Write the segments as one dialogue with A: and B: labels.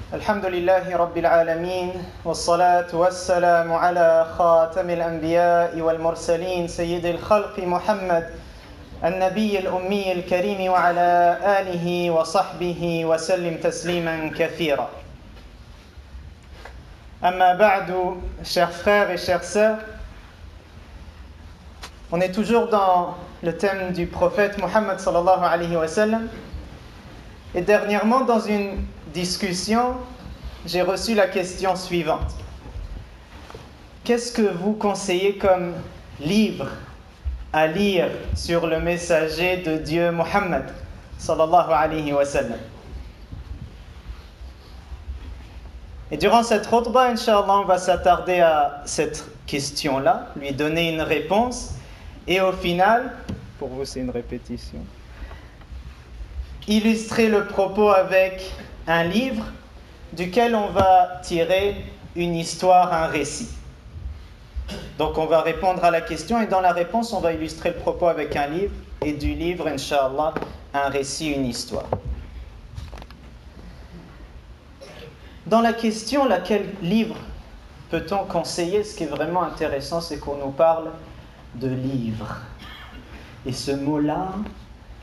A: الحمد لله رب العالمين والصلاة والسلام على خاتم الأنبياء والمرسلين سيد الخلق محمد النبي الأمي الكريم وعلى آله وصحبه وسلم تسليما كثيرا. أما بعد, chers frères et chères sœurs, on est toujours dans le thème du prophète Mohammed sallallahu alayhi wa sallam. Et dernièrement, dans une discussion, j'ai reçu la question suivante. Qu'est-ce que vous conseillez comme livre à lire sur le messager de Dieu Mohammed sallallahu alayhi wa sallam? Et durant cette khutbah, Inch'Allah, on va s'attarder à cette question-là, lui donner une réponse, et au final, pour vous c'est une répétition, illustrer le propos avec un livre duquel on va tirer une histoire, un récit. Donc on va répondre à la question et dans la réponse on va illustrer le propos avec un livre et du livre, Inch'Allah, un récit, une histoire. Dans la question, laquelle livre peut-on conseiller, ce qui est vraiment intéressant, c'est qu'on nous parle de livre. Et ce mot-là,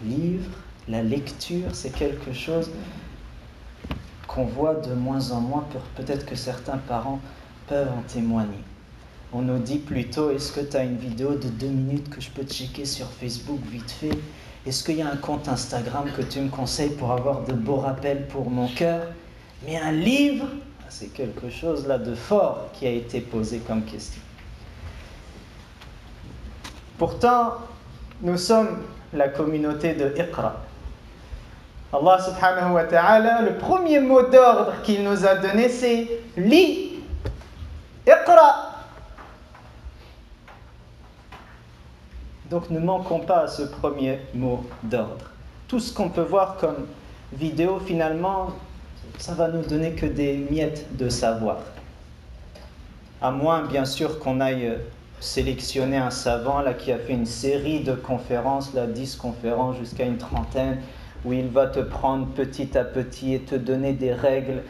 A: livre, la lecture, c'est quelque chose qu'on voit de moins en moins. Peut-être que certains parents peuvent en témoigner. On nous dit plutôt, est-ce que tu as une vidéo de 2 minutes que je peux checker sur Facebook vite fait? Est-ce qu'il y a un compte Instagram que tu me conseilles pour avoir de beaux rappels pour mon cœur? Mais un livre, c'est quelque chose là de fort qui a été posé comme question. Pourtant, nous sommes la communauté de Iqra. Allah subhanahu wa ta'ala, le premier mot d'ordre qu'il nous a donné, c'est « Lis, Iqra ». Donc ne manquons pas à ce premier mot d'ordre. Tout ce qu'on peut voir comme vidéo, finalement, ça va nous donner que des miettes de savoir. À moins, bien sûr, qu'on aille sélectionner un savant là, qui a fait une série de conférences, là, 10 conférences jusqu'à une trentaine, où il va te prendre petit à petit et te donner des règles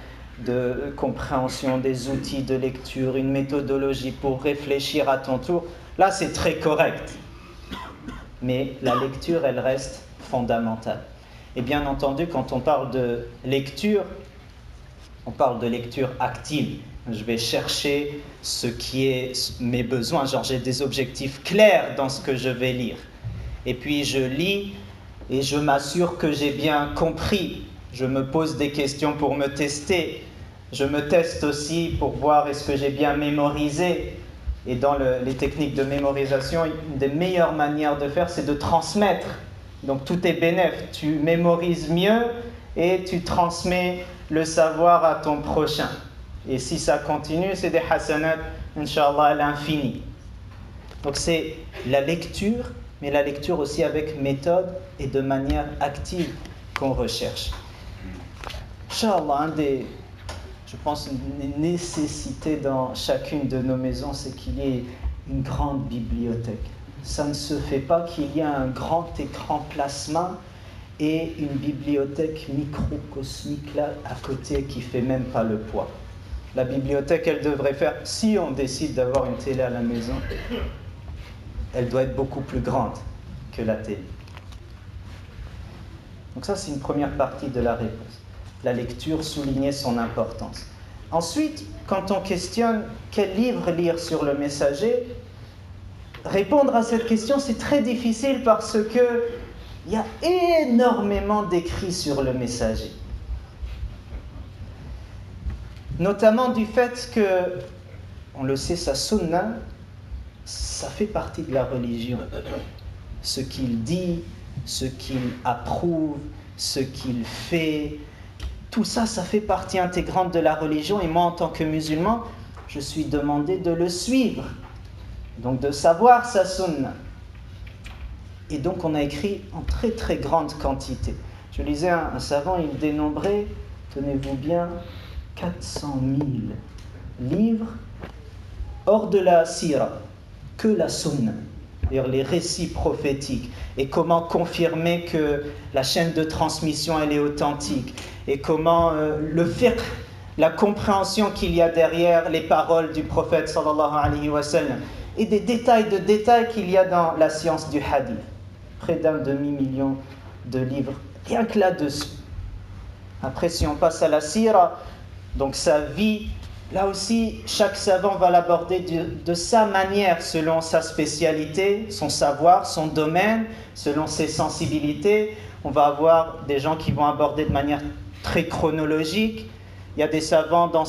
A: de compréhension, des outils de lecture, une méthodologie pour réfléchir à ton tour. Là, c'est très correct. Mais la lecture, elle reste fondamentale. Et bien entendu, quand on parle de lecture, on parle de lecture active. Je vais chercher ce qui est mes besoins. Genre, j'ai des objectifs clairs dans ce que je vais lire. Et puis, je lis et je m'assure que j'ai bien compris. Je me pose des questions pour me tester. Je me teste aussi pour voir est-ce que j'ai bien mémorisé. Et dans les techniques de mémorisation, une des meilleures manières de faire, c'est de transmettre. Donc, tout est bénéf. Tu mémorises mieux et tu transmets le savoir à ton prochain. Et si ça continue, c'est des hasanat, Inch'Allah, à l'infini. Donc c'est la lecture, mais la lecture aussi avec méthode et de manière active qu'on recherche. Inch'Allah, je pense, une nécessité dans chacune de nos maisons, c'est qu'il y ait une grande bibliothèque. Ça ne se fait pas qu'il y ait un grand écran plasma et une bibliothèque microcosmique là à côté qui ne fait même pas le poids. La bibliothèque, elle devrait faire, si on décide d'avoir une télé à la maison, elle doit être beaucoup plus grande que la télé. Donc ça, c'est une première partie de la réponse. La lecture, souligner son importance. Ensuite, quand on questionne quel livre lire sur le messager, répondre à cette question, c'est très difficile parce que il y a énormément d'écrits sur le messager. Notamment du fait que, on le sait, sa sunna, ça fait partie de la religion. Ce qu'il dit, ce qu'il approuve, ce qu'il fait, tout ça, ça fait partie intégrante de la religion. Et moi, en tant que musulman, je suis demandé de le suivre. Donc de savoir sa sunna. Et donc on a écrit en très très grande quantité. Je lisais un savant, il dénombrait, tenez-vous bien, 400 000 livres hors de la sira, que la sunna, c'est-à-dire les récits prophétiques, et comment confirmer que la chaîne de transmission elle est authentique, et comment le fiqh la compréhension qu'il y a derrière les paroles du prophète sallallahu alayhi wa sallam, et des détails qu'il y a dans la science du hadith. Près d'un demi-million de livres, rien que là-dessus. Après, si on passe à la sira, donc sa vie, là aussi, chaque savant va l'aborder de sa manière, selon sa spécialité, son savoir, son domaine, selon ses sensibilités. On va avoir des gens qui vont aborder de manière très chronologique. Il y a des savants dans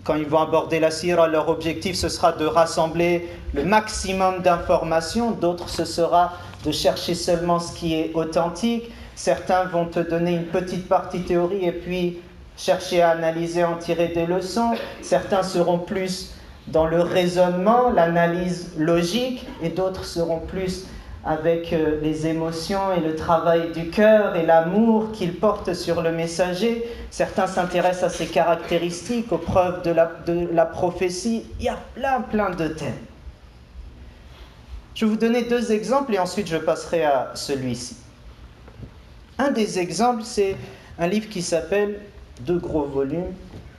A: quand ils vont aborder la sira, leur objectif ce sera de rassembler le maximum d'informations. D'autres, ce sera de chercher seulement ce qui est authentique. Certains vont te donner une petite partie théorie et puis chercher à analyser, en tirer des leçons. Certains seront plus dans le raisonnement, l'analyse logique, et d'autres seront plus avec les émotions et le travail du cœur et l'amour qu'il porte sur le messager. Certains s'intéressent à ses caractéristiques, aux preuves de la prophétie. Il y a plein de thèmes. Je vais vous donner 2 exemples et ensuite je passerai à celui-ci. Un des exemples, c'est un livre qui s'appelle, 2 gros volumes,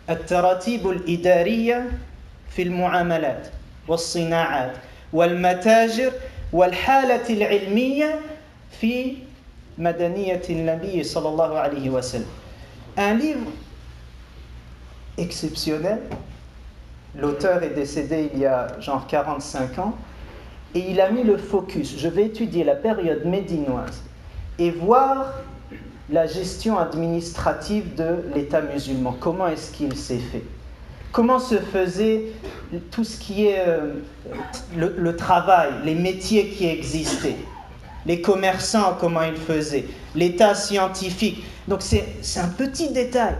A: At-Taratib al-Idariya fi al-Mu'amalat wal-Sina'at wal-Matajir wal-Halat al-Ilmiya fi Madaniyat al-Nabi sallallahu alayhi wa sallam. Un livre exceptionnel. L'auteur est décédé il y a genre 45 ans et il a mis le focus. Je vais étudier la période médinoise et voir la gestion administrative de l'État musulman. Comment est-ce qu'il s'est fait? Comment se faisait tout ce qui est le travail, les métiers qui existaient, les commerçants, comment ils faisaient, l'état scientifique. Donc c'est un petit détail,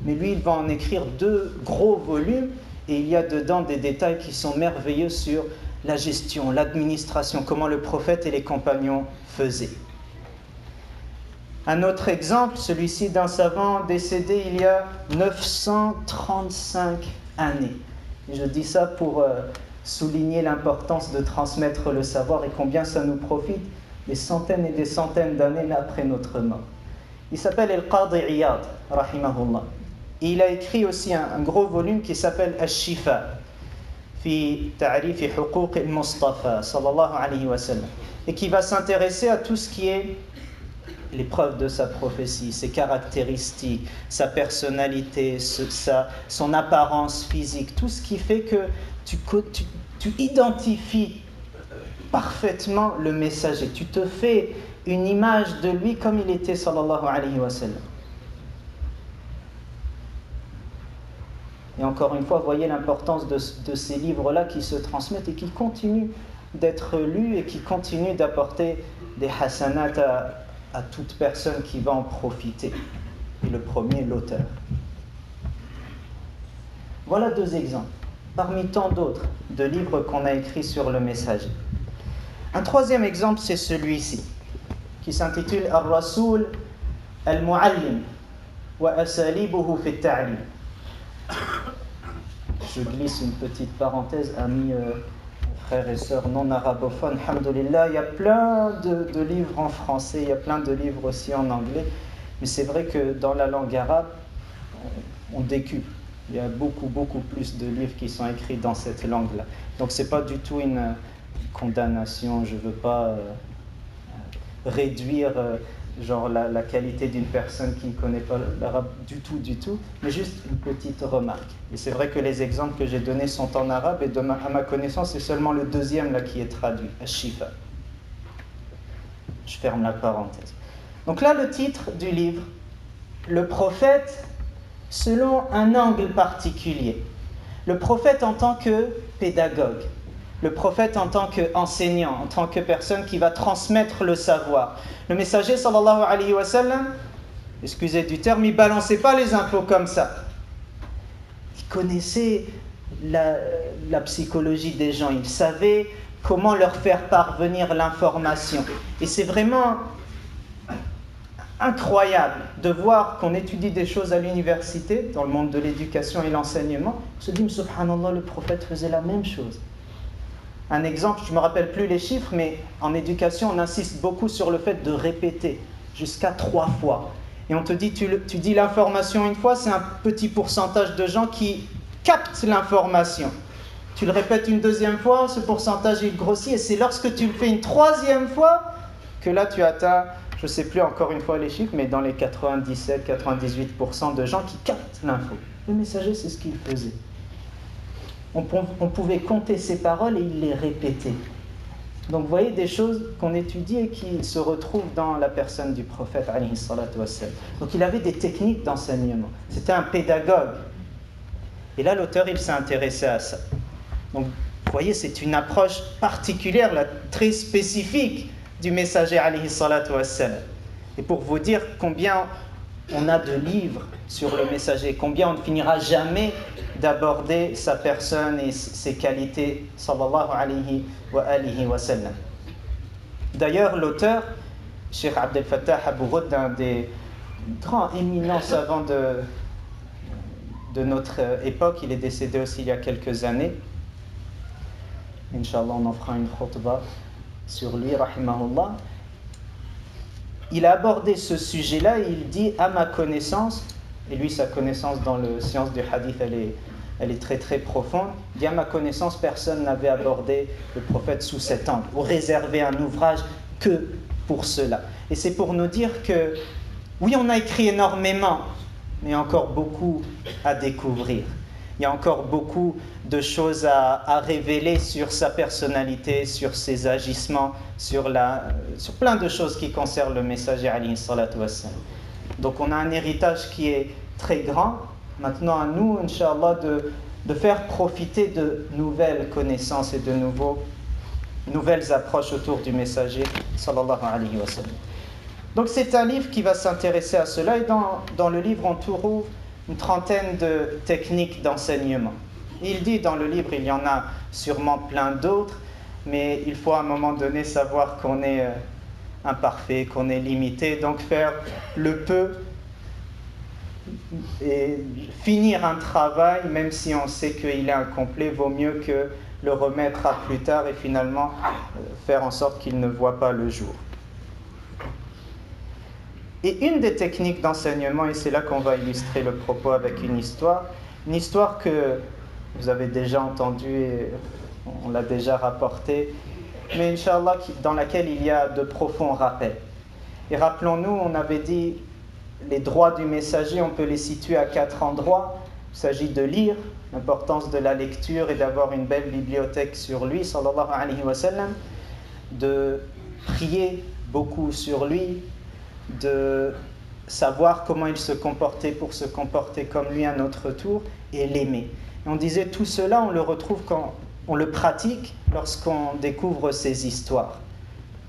A: mais lui il va en écrire 2 gros volumes et il y a dedans des détails qui sont merveilleux sur la gestion, l'administration, comment le prophète et les compagnons faisaient. Un autre exemple, celui-ci d'un savant décédé il y a 935 années. Et je dis ça pour souligner l'importance de transmettre le savoir et combien ça nous profite des centaines et des centaines d'années après notre mort. Il s'appelle Al-Qadi Iyad, rahimahullah. Et il a écrit aussi un gros volume qui s'appelle Al-Shifa, fi ta'rifi huquq al-Mustafa, sallallahu alayhi wa sallam, et qui va s'intéresser à tout ce qui est les preuves de sa prophétie, ses caractéristiques, sa personnalité, son apparence physique, tout ce qui fait que tu identifies parfaitement le messager. Tu te fais une image de lui comme il était, sallallahu alayhi wa sallam. Et encore une fois, voyez l'importance de ces livres-là qui se transmettent et qui continuent d'être lus et qui continuent d'apporter des hasanats à toute personne qui va en profiter. Et le premier, l'auteur. Voilà 2 exemples, parmi tant d'autres, de livres qu'on a écrits sur le messager. Un 3e exemple, c'est celui-ci, qui s'intitule Ar-Rasoul al-Mu'allim wa asalibuhu fi at-ta'lim. Je glisse une petite parenthèse, amis frères et sœurs non arabophones, alhamdoulilah, il y a plein de livres en français, il y a plein de livres aussi en anglais, mais c'est vrai que dans la langue arabe, on décuple. Il y a beaucoup plus de livres qui sont écrits dans cette langue-là. Donc c'est pas du tout une condamnation, je veux pas réduire genre la qualité d'une personne qui ne connaît pas l'arabe du tout, mais juste une petite remarque. Et c'est vrai que les exemples que j'ai donnés sont en arabe, et à ma connaissance, c'est seulement le 2e là qui est traduit, Al-Shifa. Je ferme la parenthèse. Donc là, le titre du livre, le prophète selon un angle particulier. Le prophète en tant que pédagogue, le prophète en tant qu'enseignant, en tant que personne qui va transmettre le savoir. Le messager, sallallahu alayhi wa sallam, excusez du terme, il ne balançait pas les infos comme ça. Il connaissait la psychologie des gens, il savait comment leur faire parvenir l'information. Et c'est vraiment incroyable de voir qu'on étudie des choses à l'université, dans le monde de l'éducation et l'enseignement. On se dit, subhanallah, le prophète faisait la même chose. Un exemple, je ne me rappelle plus les chiffres, mais en éducation, on insiste beaucoup sur le fait de répéter jusqu'à 3 fois. Et on te dit, tu dis l'information une fois, c'est un petit pourcentage de gens qui captent l'information. Tu le répètes une deuxième fois, ce pourcentage il grossit, et c'est lorsque tu le fais une troisième fois que là tu atteins, je ne sais plus encore une fois les chiffres, mais dans les 97-98% de gens qui captent l'info. Le messager, c'est ce qu'il faisait. On pouvait compter ses paroles et il les répétait. Donc vous voyez des choses qu'on étudie et qui se retrouvent dans la personne du prophète alayhi salatu wassalam. Donc il avait des techniques d'enseignement. C'était un pédagogue. Et là l'auteur il s'est intéressé à ça. Donc vous voyez c'est une approche particulière, là, très spécifique du messager alayhi salatu wassalam. Et pour vous dire combien on a de livres sur le messager, combien on ne finira jamais d'aborder sa personne et ses qualités, sallallahu alayhi wa sallam. D'ailleurs, l'auteur, Cheikh Abdel Fattah Abou-Roud, un des grands éminents savants de notre époque, il est décédé aussi il y a quelques années. Inch'Allah, on en fera une khutbah sur lui, rahimahullah. Il a abordé ce sujet-là et il dit, à ma connaissance, et lui sa connaissance dans la science du hadith elle est très très profonde, il dit à ma connaissance personne n'avait abordé le prophète sous cet angle ou réservé un ouvrage que pour cela. Et c'est pour nous dire que oui on a écrit énormément, mais il y a encore beaucoup à découvrir. Il y a encore beaucoup de choses à révéler sur sa personnalité, sur ses agissements, sur plein de choses qui concernent le messager alayhi salatu wassalam. Donc on a un héritage qui est très grand. Maintenant à nous, Inch'Allah, de faire profiter de nouvelles connaissances et de nouvelles approches autour du messager sallallahu alayhi wa sallam. Donc c'est un livre qui va s'intéresser à cela et dans le livre on trouve une trentaine de techniques d'enseignement. Il dit dans le livre, il y en a sûrement plein d'autres, mais il faut à un moment donné savoir qu'on est imparfait, qu'on est limité, donc faire le peu et finir un travail, même si on sait qu'il est incomplet, vaut mieux que le remettre à plus tard et finalement faire en sorte qu'il ne voit pas le jour. Et une des techniques d'enseignement, et c'est là qu'on va illustrer le propos avec une histoire que vous avez déjà entendue et on l'a déjà rapportée, mais Inch'Allah dans laquelle il y a de profonds rappels. Et rappelons-nous, on avait dit les droits du messager, on peut les situer à 4 endroits. Il s'agit de lire, l'importance de la lecture et d'avoir une belle bibliothèque sur lui, sallallahu alayhi wa sallam, de prier beaucoup sur lui, de savoir comment il se comportait pour se comporter comme lui à notre tour et l'aimer. Et on disait tout cela, on le retrouve quand on le pratique lorsqu'on découvre ses histoires.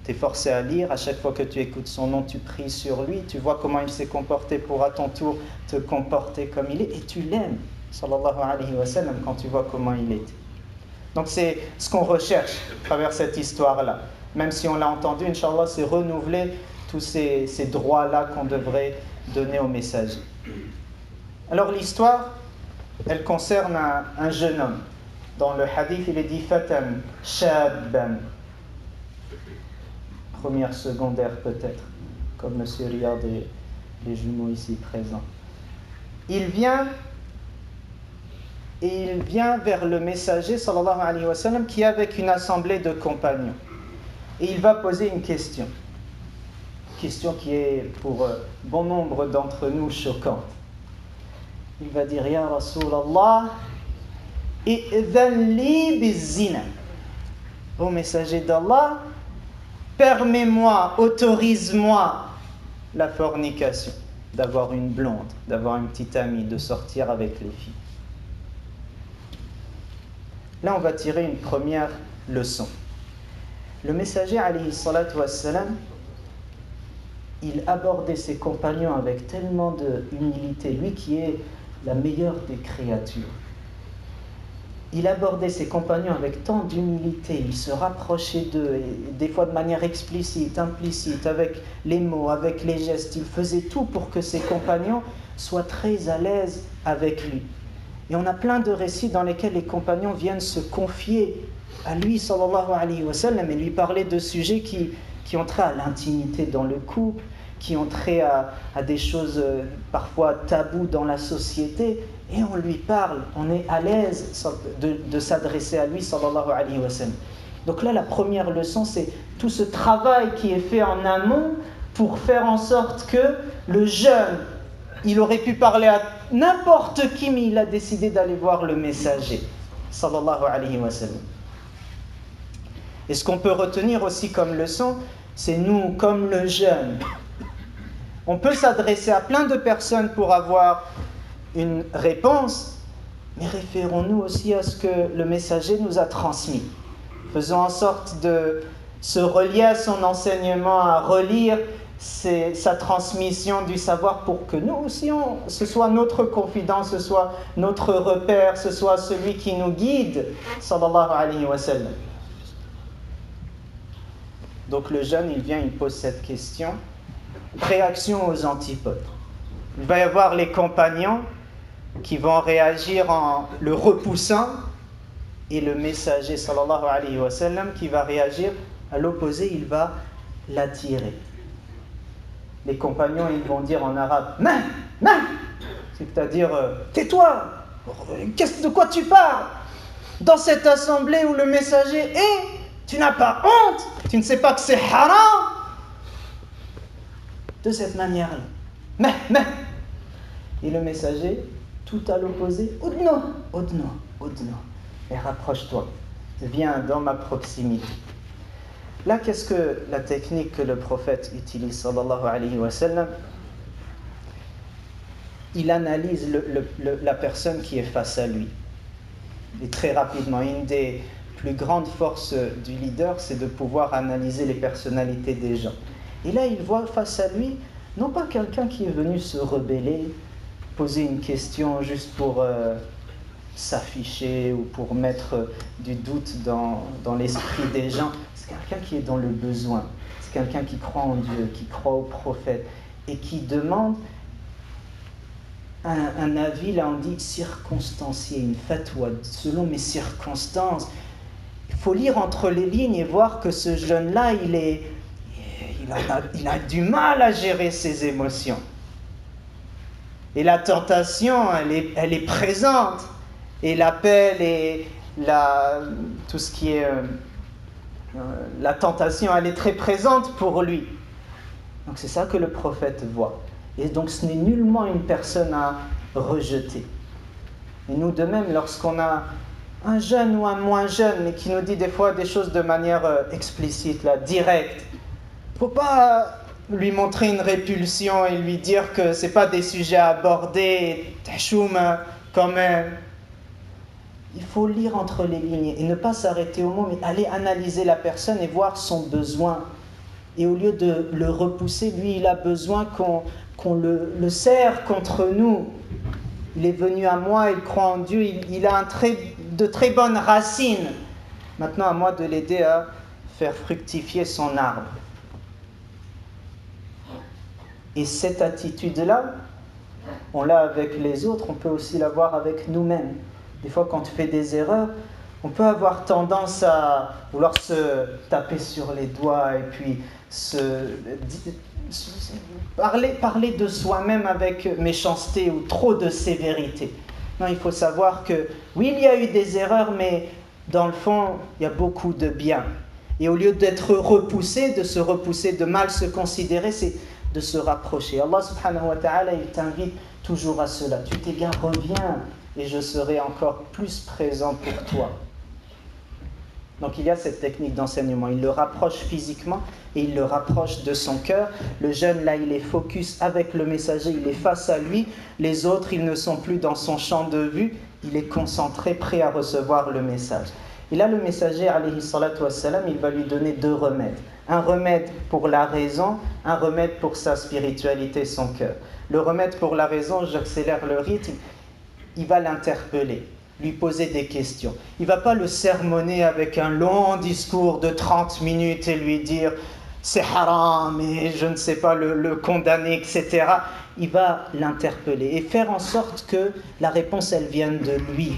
A: Tu es forcé à lire, à chaque fois que tu écoutes son nom, tu pries sur lui, tu vois comment il s'est comporté pour à ton tour te comporter comme il est et tu l'aimes, sallallahu alayhi wa sallam, quand tu vois comment il était. Donc c'est ce qu'on recherche à travers cette histoire-là. Même si on l'a entendu, Inch'Allah, c'est renouveler tous ces droits-là qu'on devrait donner au messager. Alors l'histoire, elle concerne un jeune homme. Dans le hadith, il est dit « Fatan, shabban ». Première secondaire peut-être, comme monsieur Riyad et les jumeaux ici présents. Il vient vers le messager, sallallahu alayhi wa sallam, qui est avec une assemblée de compagnons. Et il va poser une question. Question qui est pour bon nombre d'entre nous choquante. Il va dire Ya Rasulallah, i'dhan li bizina. Ô messager d'Allah, permets-moi, autorise-moi la fornication, d'avoir une blonde, d'avoir une petite amie, de sortir avec les filles. Là, on va tirer une première leçon. Le messager, alayhi salatu wassalam, il abordait ses compagnons avec tellement d'humilité, lui qui est la meilleure des créatures. Il abordait ses compagnons avec tant d'humilité, il se rapprochait d'eux, et des fois de manière explicite, implicite, avec les mots, avec les gestes. Il faisait tout pour que ses compagnons soient très à l'aise avec lui. Et on a plein de récits dans lesquels les compagnons viennent se confier à lui, sallallahu alayhi wa sallam, et lui parler de sujets qui ont trait à l'intimité dans le couple, qui ont trait à des choses parfois taboues dans la société, et on lui parle, on est à l'aise de s'adresser à lui, sallallahu alayhi wa sallam. Donc là, la première leçon, c'est tout ce travail qui est fait en amont pour faire en sorte que le jeune, il aurait pu parler à n'importe qui, mais il a décidé d'aller voir le messager, sallallahu alayhi wa sallam. Et ce qu'on peut retenir aussi comme leçon, c'est nous, comme le jeune, on peut s'adresser à plein de personnes pour avoir une réponse, mais référons-nous aussi à ce que le messager nous a transmis. Faisons en sorte de se relier à son enseignement, à relire sa transmission du savoir pour que nous aussi, ce soit notre confident, ce soit notre repère, ce soit celui qui nous guide, sallallahu alayhi wa sallam. Donc le jeune, il vient, il pose cette question. Réaction aux antipodes. Il va y avoir les compagnons qui vont réagir en le repoussant, et le messager sallallahu alayhi wa sallam qui va réagir à l'opposé, il va l'attirer. Les compagnons, ils vont dire en arabe « Ma !» c'est-à-dire « Tais-toi ! De quoi tu parles ? Dans cette assemblée où le messager est, tu n'as pas honte ? Tu ne sais pas que c'est haram ?» De cette manière-là. « Ma !» Et le messager, tout à l'opposé, « Udno ! Et rapproche-toi, viens dans ma proximité. » Là, qu'est-ce que la technique que le prophète utilise, sallallahu alayhi wa sallam? Il analyse la personne qui est face à lui. Et très rapidement, une des plus grandes forces du leader, c'est de pouvoir analyser les personnalités des gens. Et là, il voit face à lui, non pas quelqu'un qui est venu se rebeller, poser une question juste pour s'afficher ou pour mettre du doute dans l'esprit des gens. C'est quelqu'un qui est dans le besoin. C'est quelqu'un qui croit en Dieu, qui croit au prophète et qui demande un avis, là on dit circonstancié, une fatwa, selon mes circonstances. Il faut lire entre les lignes et voir que ce jeune-là, il a du mal à gérer ses émotions. Et la tentation, elle est présente. Et l'appel et tout ce qui est la tentation, elle est très présente pour lui. Donc c'est ça que le prophète voit. Et donc ce n'est nullement une personne à rejeter. Et nous de même, lorsqu'on a un jeune ou un moins jeune, mais qui nous dit des fois des choses de manière explicite, là, directe, il ne faut pas lui montrer une répulsion et lui dire que ce n'est pas des sujets à aborder, tachoum quand même. Il faut lire entre les lignes et ne pas s'arrêter au mot, mais aller analyser la personne et voir son besoin. Et au lieu de le repousser, lui, il a besoin qu'on le serre contre nous. Il est venu à moi, il croit en Dieu, il a de très bonnes racines. Maintenant, à moi de l'aider à faire fructifier son arbre. Et cette attitude-là, on l'a avec les autres, on peut aussi l'avoir avec nous-mêmes. Des fois, quand on fait des erreurs, on peut avoir tendance à vouloir se taper sur les doigts et puis parler de soi-même avec méchanceté ou trop de sévérité. Non, il faut savoir que, oui, il y a eu des erreurs, mais dans le fond, il y a beaucoup de bien. Et au lieu d'être repoussé, de mal se considérer, c'est de se rapprocher. Allah subhanahu wa ta'ala, il t'invite toujours à cela. Tu t'égares, reviens. Et je serai encore plus présent pour toi. Donc il y a cette technique d'enseignement. Il le rapproche physiquement et il le rapproche de son cœur. Le jeune, là, il est focus avec le messager, il est face à lui. Les autres, ils ne sont plus dans son champ de vue. Il est concentré, prêt à recevoir le message. Et là, le messager, alayhi salatu wassalam, il va lui donner 2 remèdes. Un remède pour la raison, un remède pour sa spiritualité, son cœur. Le remède pour la raison, j'accélère le rythme. Il va l'interpeller, lui poser des questions. Il ne va pas le sermonner avec un long discours de 30 minutes et lui dire « c'est haram et je ne sais pas, le condamner, etc. » Il va l'interpeller et faire en sorte que la réponse, elle vienne de lui.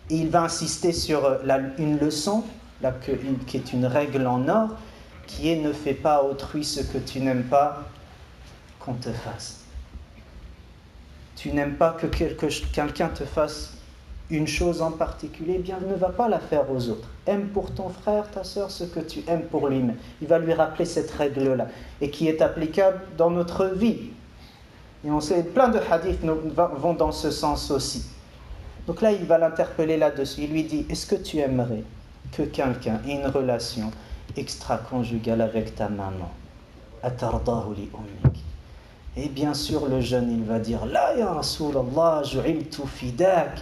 A: Et il va insister sur une leçon, qui est une règle en or, qui est « ne fais pas à autrui ce que tu n'aimes pas qu'on te fasse ». Tu n'aimes pas que quelqu'un te fasse une chose en particulier, eh bien ne va pas la faire aux autres. Aime pour ton frère, ta sœur, ce que tu aimes pour lui-même. Il va lui rappeler cette règle-là, et qui est applicable dans notre vie. Et on sait, plein de hadiths vont dans ce sens aussi. Donc là, il va l'interpeller là-dessus. Il lui dit, est-ce que tu aimerais que quelqu'un ait une relation extra-conjugale avec ta maman? Atardahu li ummik. Et bien sûr, le jeune, il va dire, la ya Rasulallah, ju'iltu fidak.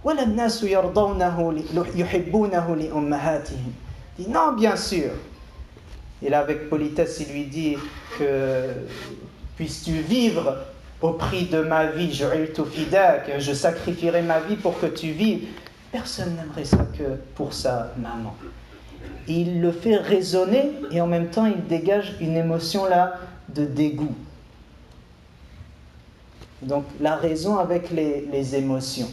A: Wala an-nasu yardawnahu yuhibbunahu li ummahatihim. Il dit, non, bien sûr. Et là, avec politesse, il lui dit que puisses-tu vivre au prix de ma vie, je sacrifierai ma vie pour que tu vives. Personne n'aimerait ça que pour sa maman. Et il le fait raisonner et en même temps il dégage une émotion là de dégoût. Donc la raison avec les émotions.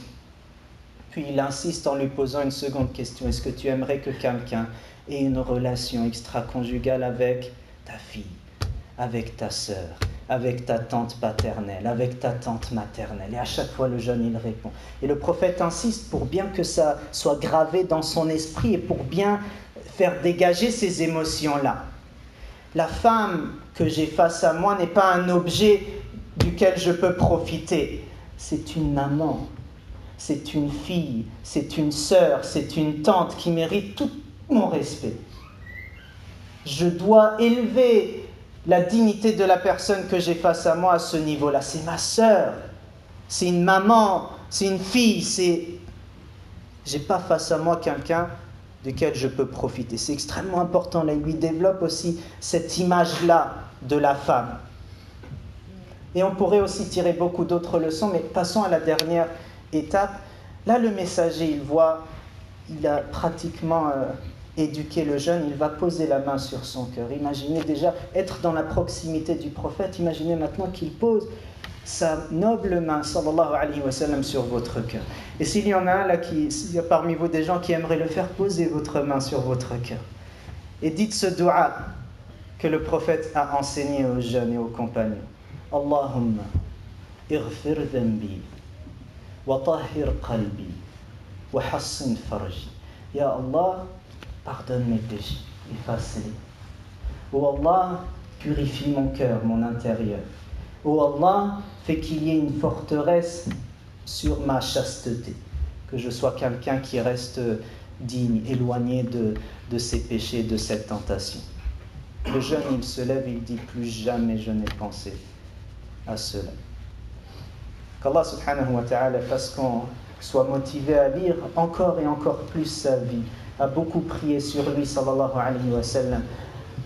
A: Puis il insiste en lui posant une seconde question. Est-ce que tu aimerais que quelqu'un ait une relation extra-conjugale avec ta fille, avec ta sœur, avec ta tante paternelle, avec ta tante maternelle? Et à chaque fois, le jeune, il répond. Et le prophète insiste pour bien que ça soit gravé dans son esprit et pour bien faire dégager ces émotions-là. La femme que j'ai face à moi n'est pas un objet duquel je peux profiter. C'est une maman, c'est une fille, c'est une sœur, c'est une tante qui mérite tout mon respect. Je dois élever la dignité de la personne que j'ai face à moi à ce niveau-là. C'est ma sœur, c'est une maman, c'est une fille, j'ai pas face à moi quelqu'un duquel je peux profiter. C'est extrêmement important. Là, il lui développe aussi cette image-là de la femme. Et on pourrait aussi tirer beaucoup d'autres leçons, mais passons à la dernière étape. Là, le messager, il a pratiquement éduqué le jeune, il va poser la main sur son cœur. Imaginez déjà être dans la proximité du prophète, imaginez maintenant qu'il pose sa noble main, sallallahu alayhi wa sallam, sur votre cœur. Et s'il y en a un là, s'il y a parmi vous des gens qui aimeraient le faire, posez votre main sur votre cœur. Et dites ce dua que le prophète a enseigné aux jeunes et aux compagnons. Allahumma ighfir dhanbi wa tahhir qalbi wa hassin farji. Ya Allah, pardonne mes péchés, efface-les. Oh Allah, purifie mon cœur, mon intérieur. Oh Allah, fais qu'il y ait une forteresse sur ma chasteté, que je sois quelqu'un qui reste digne, éloigné de ses péchés, de cette tentation. Le jeune, il se lève, il dit, plus jamais je n'ai pensé à cela. Qu'Allah subhanahu wa ta'ala fasse qu'on soit motivé à lire encore et encore plus sa vie, à beaucoup prier sur lui, sallallahu alayhi wa sallam,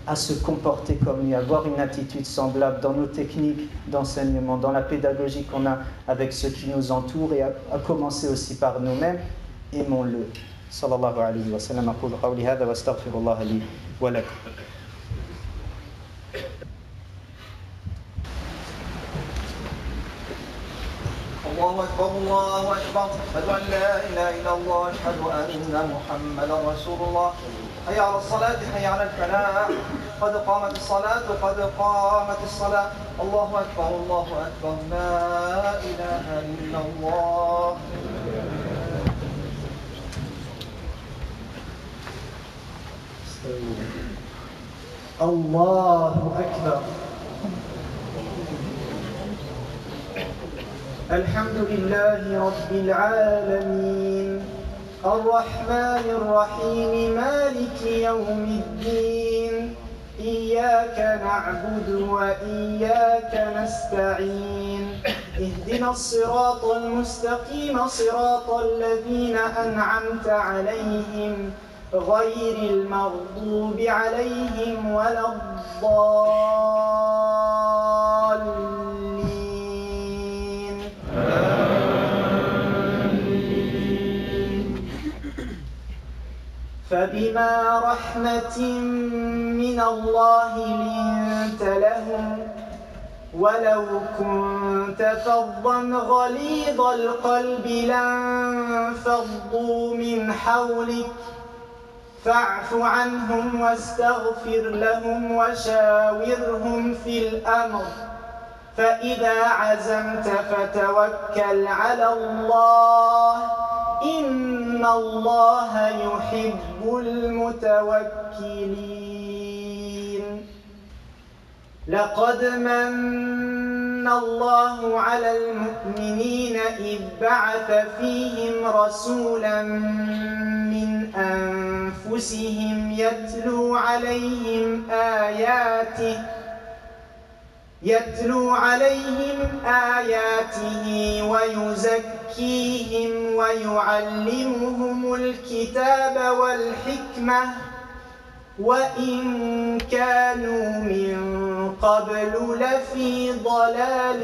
A: à se comporter comme lui, à avoir une attitude semblable dans nos techniques d'enseignement, dans la pédagogie qu'on a avec ceux qui nous entourent, et à commencer aussi par nous-mêmes. Aimons-le. Sallallahu alayhi wa sallam. Aqulu qawli hadha wa astaghfirullah li wa lakum.
B: الله أكبر الله أكبر أشهد أن لا إله إلا الله أشهد أن محمدا رسول الله حي على الصلاة حي على الفلاح قد قامت الصلاة قد قامت الصلاة الله أكبر لا إله إلا الله الله أكبر الحمد لله رب العالمين الرحمن الرحيم مالك يوم الدين إياك نعبد وإياك نستعين اهدنا الصراط المستقيم صراط الذين أنعمت عليهم غير المغضوب عليهم ولا الضالين فبما رحمة من الله لنت لهم ولو كنت فظا غليظ القلب لانفضوا من حولك
A: فاعف عنهم واستغفر لهم وشاورهم في الأمر فإذا عزمت فتوكل على الله إن الله يحب المتوكلين. لقد من الله على المؤمنين إذ بعث فيهم رسولا من أنفسهم يتلو عليهم آياته ويزكيهم ويعلمهم الكتاب والحكمة وإن كانوا من قبل لفي ضلال